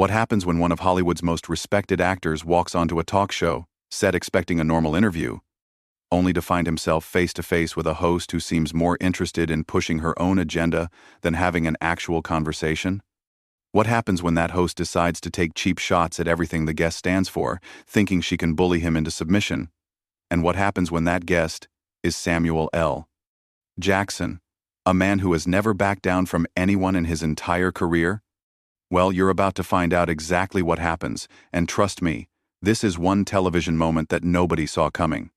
What happens when one of Hollywood's most respected actors walks onto a talk show, set expecting a normal interview, only to find himself face to face with a host who seems more interested in pushing her own agenda than having an actual conversation? What happens when that host decides to take cheap shots at everything the guest stands for, thinking she can bully him into submission? And what happens when that guest is Samuel L. Jackson, a man who has never backed down from anyone in his entire career? Well, you're about to find out exactly what happens, and trust me, this is one television moment that nobody saw coming.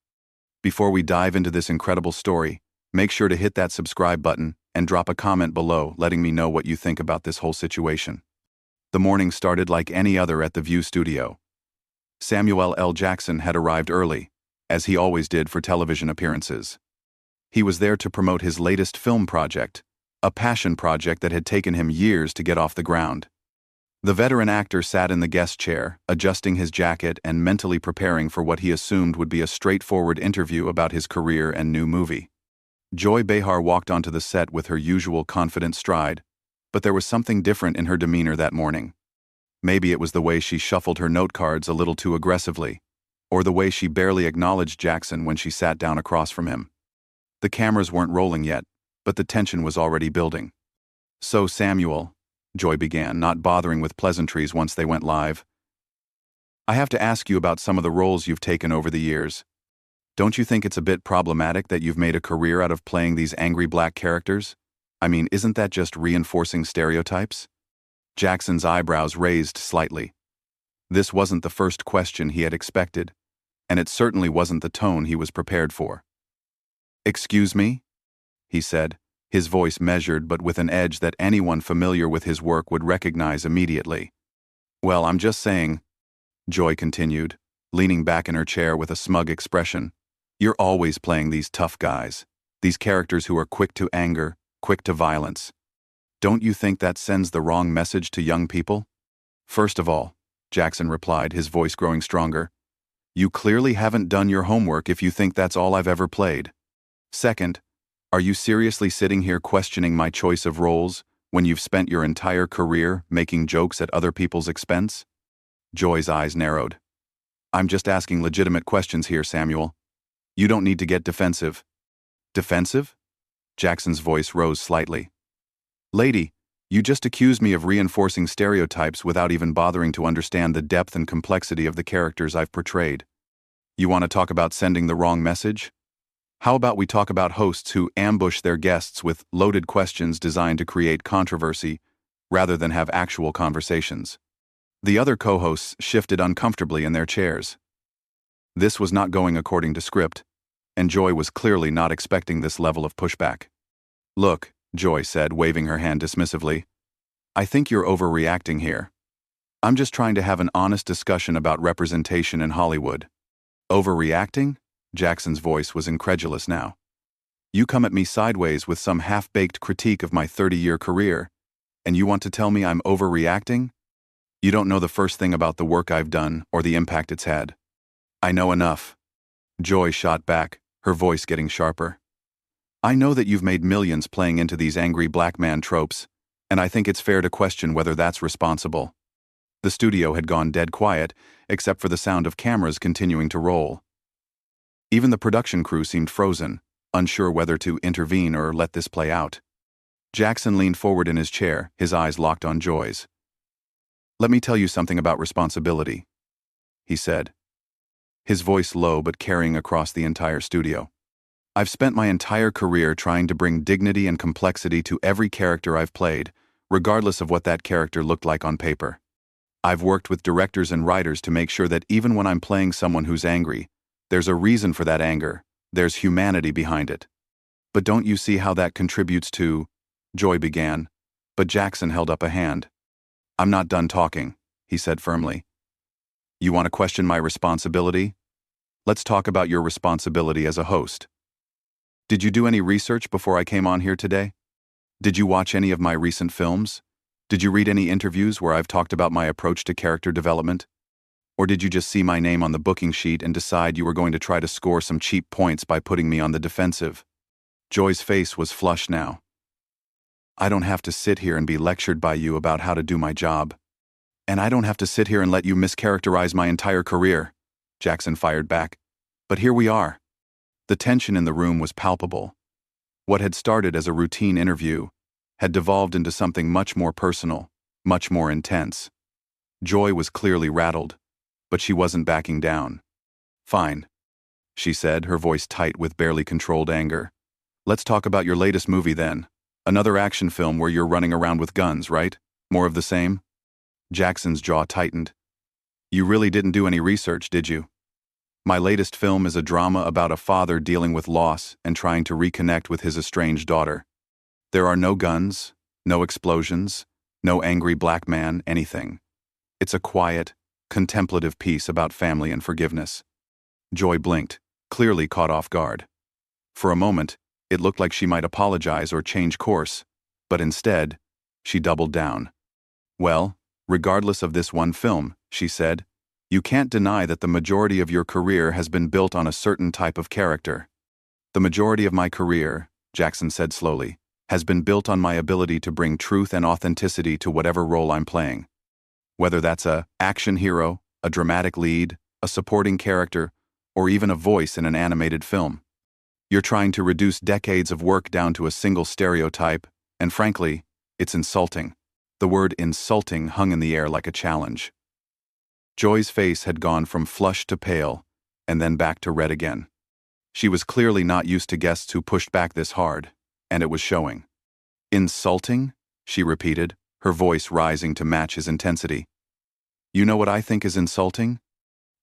Before we dive into this incredible story, make sure to hit that subscribe button and drop a comment below letting me know what you think about this whole situation. The morning started like any other at the View studio. Samuel L. Jackson had arrived early, as he always did for television appearances. He was there to promote his latest film project, a passion project that had taken him years to get off the ground. The veteran actor sat in the guest chair, adjusting his jacket and mentally preparing for what he assumed would be a straightforward interview about his career and new movie. Joy Behar walked onto the set with her usual confident stride, but there was something different in her demeanor that morning. Maybe it was the way she shuffled her note cards a little too aggressively, or the way she barely acknowledged Jackson when she sat down across from him. The cameras weren't rolling yet, but the tension was already building. "So, Samuel," Joy began, not bothering with pleasantries once they went live, "I have to ask you about some of the roles you've taken over the years. Don't you think it's a bit problematic that you've made a career out of playing these angry black characters? I mean, isn't that just reinforcing stereotypes?" Jackson's eyebrows raised slightly. This wasn't the first question he had expected, and it certainly wasn't the tone he was prepared for. "Excuse me?" he said, his voice measured but with an edge that anyone familiar with his work would recognize immediately. "Well, I'm just saying," Joy continued, leaning back in her chair with a smug expression, "you're always playing these tough guys, these characters who are quick to anger, quick to violence. Don't you think that sends the wrong message to young people?" "First of all," Jackson replied, his voice growing stronger, "you clearly haven't done your homework if you think that's all I've ever played. Second, are you seriously sitting here questioning my choice of roles when you've spent your entire career making jokes at other people's expense?" Joy's eyes narrowed. "I'm just asking legitimate questions here, Samuel. You don't need to get defensive." "Defensive?" Jackson's voice rose slightly. "Lady, you just accused me of reinforcing stereotypes without even bothering to understand the depth and complexity of the characters I've portrayed. You want to talk about sending the wrong message? How about we talk about hosts who ambush their guests with loaded questions designed to create controversy rather than have actual conversations?" The other co-hosts shifted uncomfortably in their chairs. This was not going according to script, and Joy was clearly not expecting this level of pushback. "Look," Joy said, waving her hand dismissively, "I think you're overreacting here. I'm just trying to have an honest discussion about representation in Hollywood." "Overreacting?" Jackson's voice was incredulous now. "You come at me sideways with some half-baked critique of my 30-year career, and you want to tell me I'm overreacting? You don't know the first thing about the work I've done or the impact it's had." "I know enough," Joy shot back, her voice getting sharper. "I know that you've made millions playing into these angry black man tropes, and I think it's fair to question whether that's responsible." The studio had gone dead quiet, except for the sound of cameras continuing to roll. Even the production crew seemed frozen, unsure whether to intervene or let this play out. Jackson leaned forward in his chair, his eyes locked on Joy's. "Let me tell you something about responsibility," he said, his voice low but carrying across the entire studio. "I've spent my entire career trying to bring dignity and complexity to every character I've played, regardless of what that character looked like on paper. I've worked with directors and writers to make sure that even when I'm playing someone who's angry, there's a reason for that anger, there's humanity behind it. But don't you see how that contributes to—" Joy began, but Jackson held up a hand. "I'm not done talking," he said firmly. "You want to question my responsibility? Let's talk about your responsibility as a host. Did you do any research before I came on here today? Did you watch any of my recent films? Did you read any interviews where I've talked about my approach to character development? Or did you just see my name on the booking sheet and decide you were going to try to score some cheap points by putting me on the defensive?" Joy's face was flushed now. "I don't have to sit here and be lectured by you about how to do my job. And I don't have to sit here and let you mischaracterize my entire career, Jackson fired back. But here we are. The tension in the room was palpable. What had started as a routine interview had devolved into something much more personal, much more intense. Joy was clearly rattled, but she wasn't backing down. Fine, she said, her voice tight with barely controlled anger. Let's talk about your latest movie then. Another action film where you're running around with guns, right? More of the same? Jackson's jaw tightened. You really didn't do any research, did you? My latest film is a drama about a father dealing with loss and trying to reconnect with his estranged daughter. There are no guns, no explosions, no angry black man, anything. It's a quiet, contemplative piece about family and forgiveness. Joy blinked, clearly caught off guard. For a moment, it looked like she might apologize or change course, but instead, she doubled down. Well, regardless of this one film, she said, you can't deny that the majority of your career has been built on a certain type of character. The majority of my career, Jackson said slowly, has been built on my ability to bring truth and authenticity to whatever role I'm playing. Whether that's a action hero, a dramatic lead, a supporting character, or even a voice in an animated film. You're trying to reduce decades of work down to a single stereotype, and frankly, it's insulting. The word insulting hung in the air like a challenge. Joy's face had gone from flushed to pale, and then back to red again. She was clearly not used to guests who pushed back this hard, and it was showing. Insulting? She repeated, her voice rising to match his intensity. You know what I think is insulting?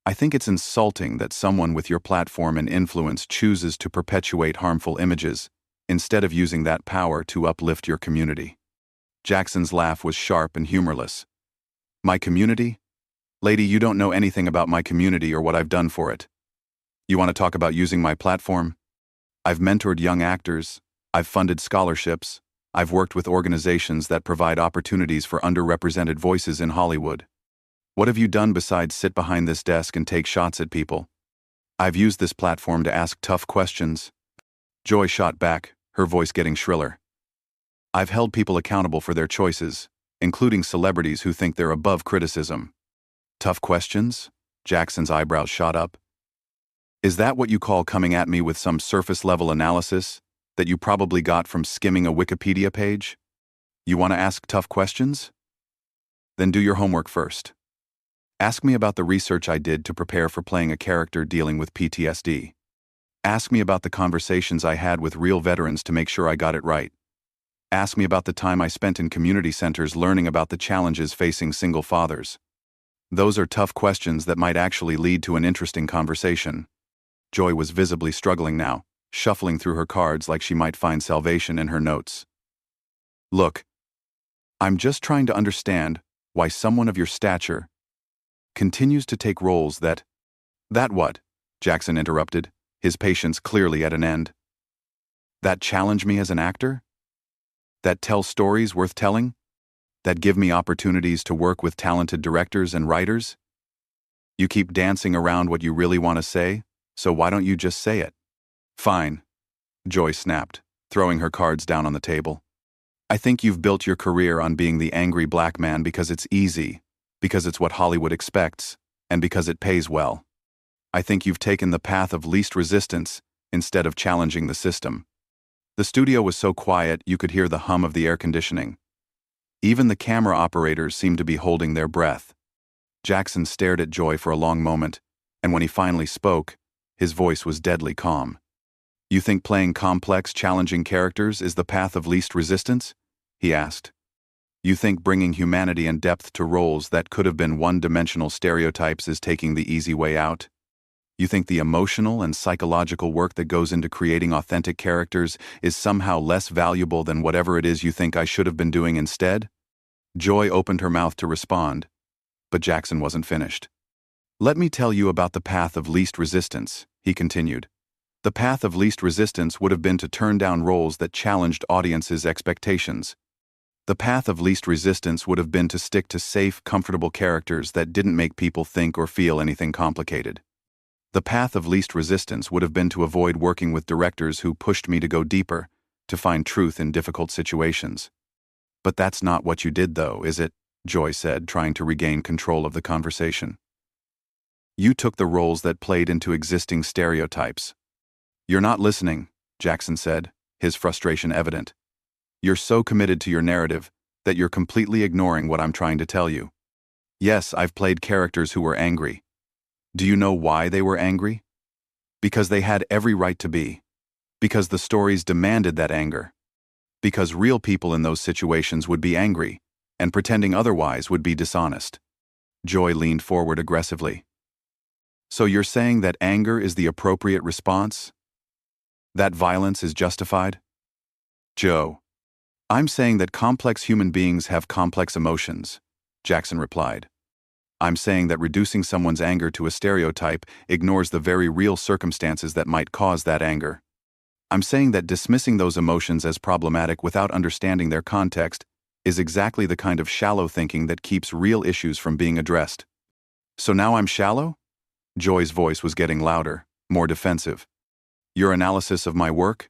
I think it's insulting that someone with your platform and influence chooses to perpetuate harmful images, instead of using that power to uplift your community. Jackson's laugh was sharp and humorless. My community? Lady, you don't know anything about my community or what I've done for it. You want to talk about using my platform? I've mentored young actors, I've funded scholarships, I've worked with organizations that provide opportunities for underrepresented voices in Hollywood. What have you done besides sit behind this desk and take shots at people? I've used this platform to ask tough questions. Joy shot back, her voice getting shriller. I've held people accountable for their choices, including celebrities who think they're above criticism. Tough questions? Jackson's eyebrows shot up. Is that what you call coming at me with some surface-level analysis that you probably got from skimming a Wikipedia page? You want to ask tough questions? Then do your homework first. Ask me about the research I did to prepare for playing a character dealing with PTSD. Ask me about the conversations I had with real veterans to make sure I got it right. Ask me about the time I spent in community centers learning about the challenges facing single fathers. Those are tough questions that might actually lead to an interesting conversation. Joy was visibly struggling now, shuffling through her cards like she might find salvation in her notes. Look, I'm just trying to understand why someone of your stature continues to take roles that what? Jackson interrupted, his patience clearly at an end. That challenge me as an actor? That tell stories worth telling? That give me opportunities to work with talented directors and writers? You keep dancing around what you really want to say, so why don't you just say it? Fine, Joy snapped, throwing her cards down on the table. I think you've built your career on being the angry black man because it's easy, because it's what Hollywood expects, and because it pays well. I think you've taken the path of least resistance instead of challenging the system. The studio was so quiet you could hear the hum of the air conditioning. Even the camera operators seemed to be holding their breath. Jackson stared at Joy for a long moment, and when he finally spoke, his voice was deadly calm. You think playing complex, challenging characters is the path of least resistance? He asked. You think bringing humanity and depth to roles that could have been one-dimensional stereotypes is taking the easy way out? You think the emotional and psychological work that goes into creating authentic characters is somehow less valuable than whatever it is you think I should have been doing instead? Joy opened her mouth to respond, but Jackson wasn't finished. Let me tell you about the path of least resistance, he continued. The path of least resistance would have been to turn down roles that challenged audiences' expectations. The path of least resistance would have been to stick to safe, comfortable characters that didn't make people think or feel anything complicated. The path of least resistance would have been to avoid working with directors who pushed me to go deeper, to find truth in difficult situations. But that's not what you did, though, is it? Joy said, trying to regain control of the conversation. You took the roles that played into existing stereotypes. You're not listening, Jackson said, his frustration evident. You're so committed to your narrative that you're completely ignoring what I'm trying to tell you. Yes, I've played characters who were angry. Do you know why they were angry? Because they had every right to be. Because the stories demanded that anger. Because real people in those situations would be angry, and pretending otherwise would be dishonest. Joy leaned forward aggressively. So you're saying that anger is the appropriate response? That violence is justified? Joe. I'm saying that complex human beings have complex emotions, Jackson replied. I'm saying that reducing someone's anger to a stereotype ignores the very real circumstances that might cause that anger. I'm saying that dismissing those emotions as problematic without understanding their context is exactly the kind of shallow thinking that keeps real issues from being addressed. So now I'm shallow? Joy's voice was getting louder, more defensive. Your analysis of my work?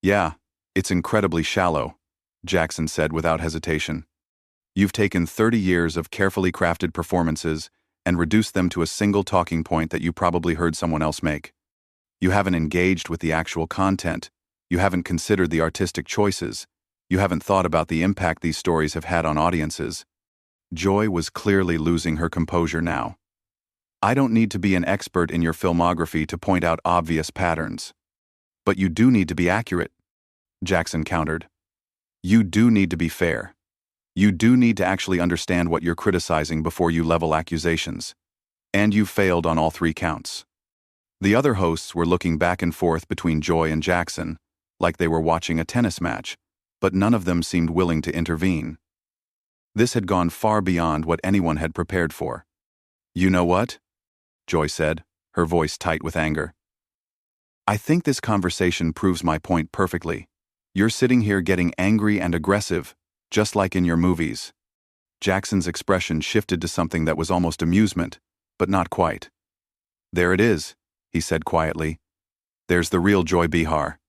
Yeah, it's incredibly shallow, Jackson said without hesitation. You've taken 30 years of carefully crafted performances and reduced them to a single talking point that you probably heard someone else make. You haven't engaged with the actual content. You haven't considered the artistic choices. You haven't thought about the impact these stories have had on audiences. Joy was clearly losing her composure now. I don't need to be an expert in your filmography to point out obvious patterns. But you do need to be accurate, Jackson countered. You do need to be fair. You do need to actually understand what you're criticizing before you level accusations. And you've failed on all 3 counts. The other hosts were looking back and forth between Joy and Jackson, like they were watching a tennis match, but none of them seemed willing to intervene. This had gone far beyond what anyone had prepared for. You know what? Joy said, her voice tight with anger. I think this conversation proves my point perfectly. You're sitting here getting angry and aggressive, just like in your movies. Jackson's expression shifted to something that was almost amusement, but not quite. There it is, he said quietly. There's the real Joy Behar.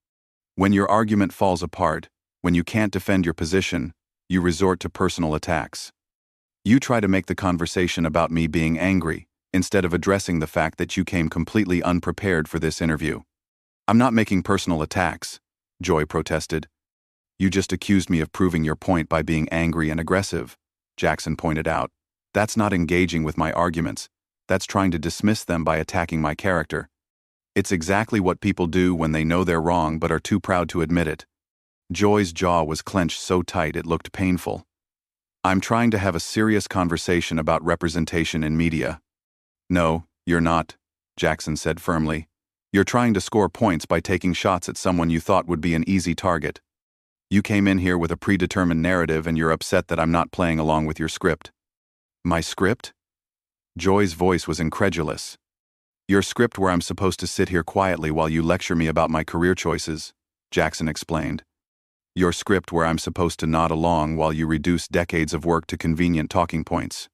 When your argument falls apart, when you can't defend your position, you resort to personal attacks. You try to make the conversation about me being angry, instead of addressing the fact that you came completely unprepared for this interview. I'm not making personal attacks, Joy protested. You just accused me of proving your point by being angry and aggressive, Jackson pointed out. That's not engaging with my arguments. That's trying to dismiss them by attacking my character. It's exactly what people do when they know they're wrong but are too proud to admit it. Joy's jaw was clenched so tight it looked painful. I'm trying to have a serious conversation about representation in media. No, you're not, Jackson said firmly. You're trying to score points by taking shots at someone you thought would be an easy target. You came in here with a predetermined narrative and you're upset that I'm not playing along with your script. My script? Joy's voice was incredulous. Your script where I'm supposed to sit here quietly while you lecture me about my career choices, Jackson explained. Your script where I'm supposed to nod along while you reduce decades of work to convenient talking points.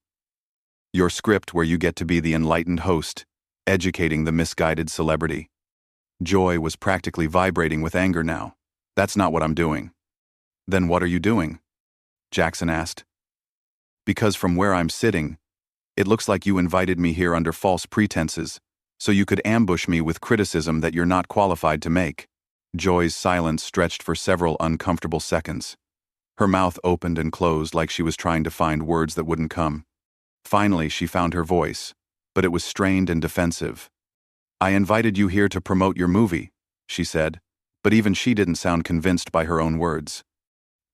Your script where you get to be the enlightened host, educating the misguided celebrity. Joy was practically vibrating with anger now. That's not what I'm doing. Then what are you doing? Jackson asked. Because from where I'm sitting, it looks like you invited me here under false pretenses, so you could ambush me with criticism that you're not qualified to make. Joy's silence stretched for several uncomfortable seconds. Her mouth opened and closed like she was trying to find words that wouldn't come. Finally, she found her voice, but it was strained and defensive. I invited you here to promote your movie, she said, but even she didn't sound convinced by her own words.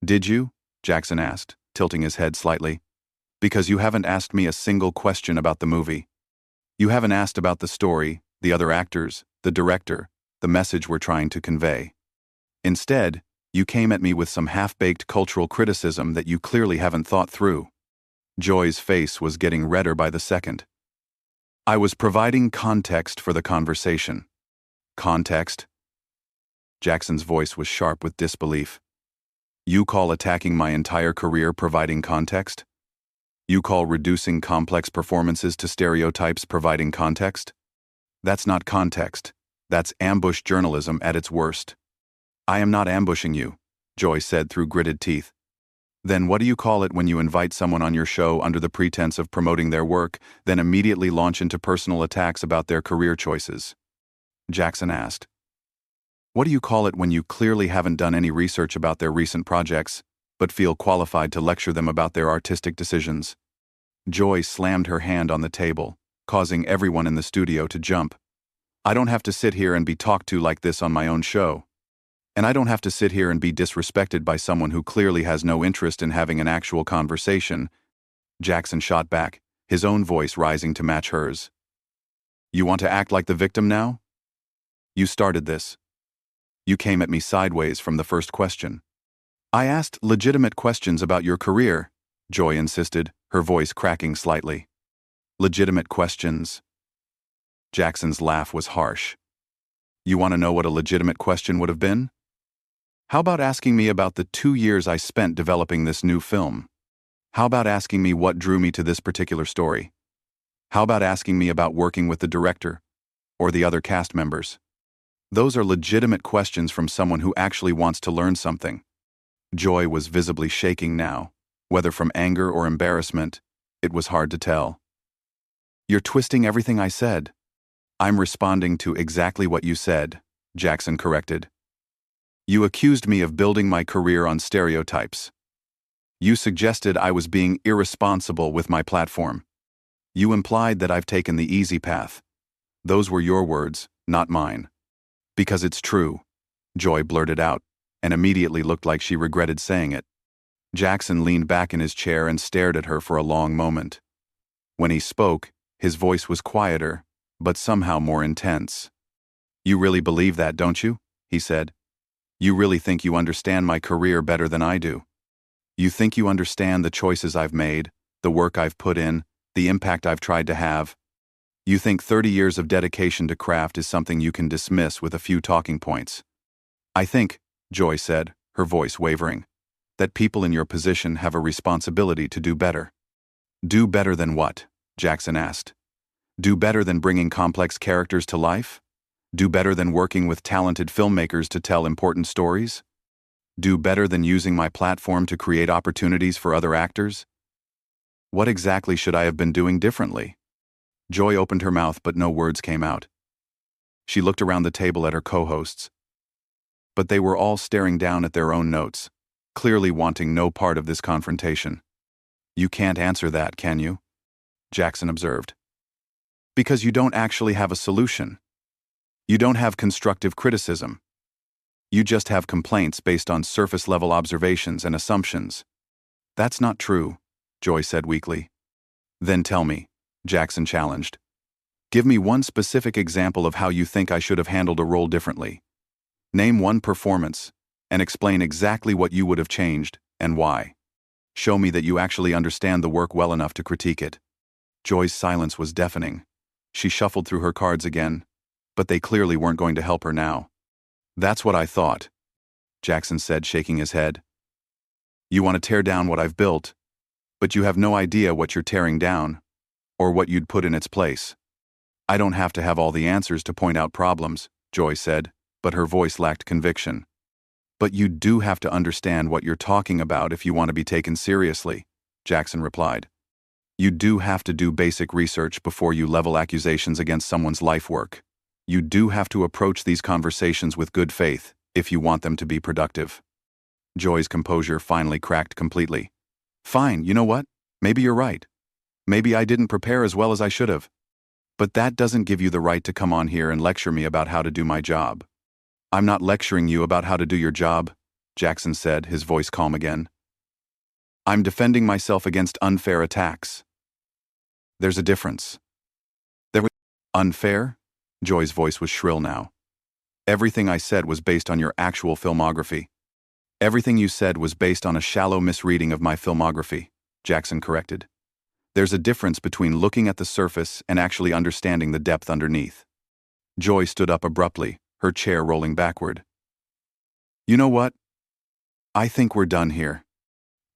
Did you? Jackson asked, tilting his head slightly. Because you haven't asked me a single question about the movie. You haven't asked about the story, the other actors, the director, the message we're trying to convey. Instead, you came at me with some half-baked cultural criticism that you clearly haven't thought through. Joy's face was getting redder by the second. I was providing context for the conversation. Context? Jackson's voice was sharp with disbelief. You call attacking my entire career providing context? You call reducing complex performances to stereotypes providing context? That's not context. That's ambush journalism at its worst. I am not ambushing you, Joy said through gritted teeth. Then what do you call it when you invite someone on your show under the pretense of promoting their work, then immediately launch into personal attacks about their career choices? Jackson asked. What do you call it when you clearly haven't done any research about their recent projects, but feel qualified to lecture them about their artistic decisions? Joy slammed her hand on the table, causing everyone in the studio to jump. I don't have to sit here and be talked to like this on my own show. And I don't have to sit here and be disrespected by someone who clearly has no interest in having an actual conversation. Jackson shot back, his own voice rising to match hers. You want to act like the victim now? You started this. You came at me sideways from the first question. I asked legitimate questions about your career, Joy insisted, her voice cracking slightly. Legitimate questions. Jackson's laugh was harsh. You want to know what a legitimate question would have been? How about asking me about the 2 years I spent developing this new film? How about asking me what drew me to this particular story? How about asking me about working with the director or the other cast members? Those are legitimate questions from someone who actually wants to learn something. Joy was visibly shaking now. Whether from anger or embarrassment, it was hard to tell. You're twisting everything I said. I'm responding to exactly what you said, Jackson corrected. You accused me of building my career on stereotypes. You suggested I was being irresponsible with my platform. You implied that I've taken the easy path. Those were your words, not mine. Because it's true, Joy blurted out, and immediately looked like she regretted saying it. Jackson leaned back in his chair and stared at her for a long moment. When he spoke, his voice was quieter, but somehow more intense. You really believe that, don't you? He said. You really think you understand my career better than I do? You think you understand the choices I've made, the work I've put in, the impact I've tried to have? You think 30 years of dedication to craft is something you can dismiss with a few talking points? I think, Joy said, her voice wavering, that people in your position have a responsibility to do better. Do better than what? Jackson asked. Do better than bringing complex characters to life? Do better than working with talented filmmakers to tell important stories? Do better than using my platform to create opportunities for other actors? What exactly should I have been doing differently? Joy opened her mouth, but no words came out. She looked around the table at her co-hosts. But they were all staring down at their own notes, clearly wanting no part of this confrontation. You can't answer that, can you? Jackson observed. Because you don't actually have a solution. You don't have constructive criticism. You just have complaints based on surface-level observations and assumptions. That's not true, Joy said weakly. Then tell me, Jackson challenged. Give me one specific example of how you think I should have handled a role differently. Name one performance, and explain exactly what you would have changed and why. Show me that you actually understand the work well enough to critique it. Joy's silence was deafening. She shuffled through her cards again, but they clearly weren't going to help her now. That's what I thought, Jackson said, shaking his head. You want to tear down what I've built, but you have no idea what you're tearing down, or what you'd put in its place. I don't have to have all the answers to point out problems, Joy said, but her voice lacked conviction. But you do have to understand what you're talking about if you want to be taken seriously, Jackson replied. You do have to do basic research before you level accusations against someone's life work. You do have to approach these conversations with good faith if you want them to be productive. Joy's composure finally cracked completely. Fine, you know what? Maybe you're right. Maybe I didn't prepare as well as I should have. But that doesn't give you the right to come on here and lecture me about how to do my job. I'm not lecturing you about how to do your job, Jackson said, his voice calm again. I'm defending myself against unfair attacks. There's a difference. Unfair? Joy's voice was shrill now. Everything I said was based on your actual filmography. Everything you said was based on a shallow misreading of my filmography, Jackson corrected. There's a difference between looking at the surface and actually understanding the depth underneath. Joy stood up abruptly, her chair rolling backward. You know what? I think we're done here.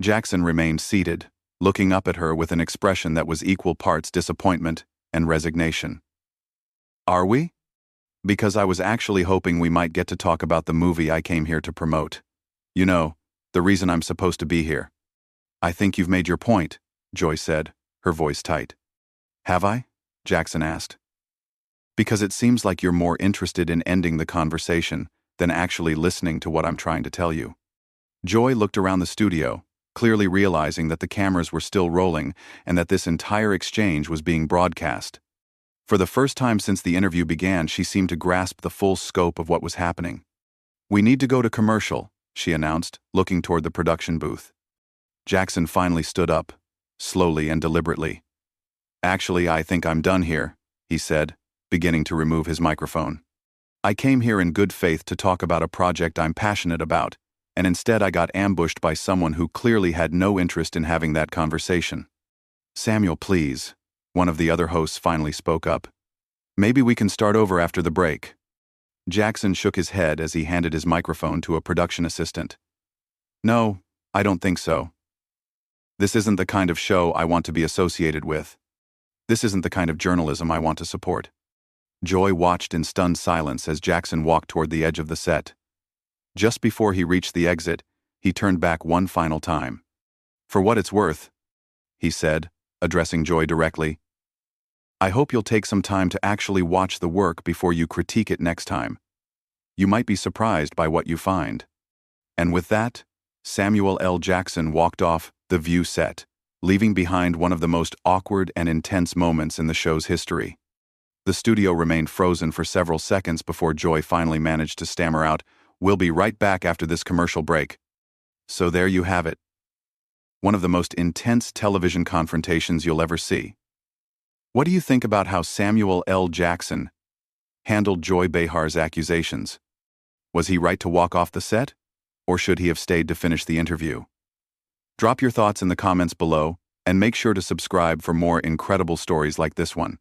Jackson remained seated, looking up at her with an expression that was equal parts disappointment and resignation. Are we? Because I was actually hoping we might get to talk about the movie I came here to promote. You know, the reason I'm supposed to be here. I think you've made your point, Joy said, her voice tight. Have I? Jackson asked. Because it seems like you're more interested in ending the conversation than actually listening to what I'm trying to tell you. Joy looked around the studio, clearly realizing that the cameras were still rolling and that this entire exchange was being broadcast. For the first time since the interview began, she seemed to grasp the full scope of what was happening. We need to go to commercial, she announced, looking toward the production booth. Jackson finally stood up, slowly and deliberately. Actually, I think I'm done here, he said, beginning to remove his microphone. I came here in good faith to talk about a project I'm passionate about, and instead I got ambushed by someone who clearly had no interest in having that conversation. Samuel, please, one of the other hosts finally spoke up. Maybe we can start over after the break. Jackson shook his head as he handed his microphone to a production assistant. No, I don't think so. This isn't the kind of show I want to be associated with. This isn't the kind of journalism I want to support. Joy watched in stunned silence as Jackson walked toward the edge of the set. Just before he reached the exit, he turned back one final time. For what it's worth, he said, addressing Joy directly, I hope you'll take some time to actually watch the work before you critique it next time. You might be surprised by what you find. And with that, Samuel L. Jackson walked off the View set, leaving behind one of the most awkward and intense moments in the show's history. The studio remained frozen for several seconds before Joy finally managed to stammer out, "We'll be right back after this commercial break." So there you have it. One of the most intense television confrontations you'll ever see. What do you think about how Samuel L. Jackson handled Joy Behar's accusations? Was he right to walk off the set, or should he have stayed to finish the interview? Drop your thoughts in the comments below, and make sure to subscribe for more incredible stories like this one.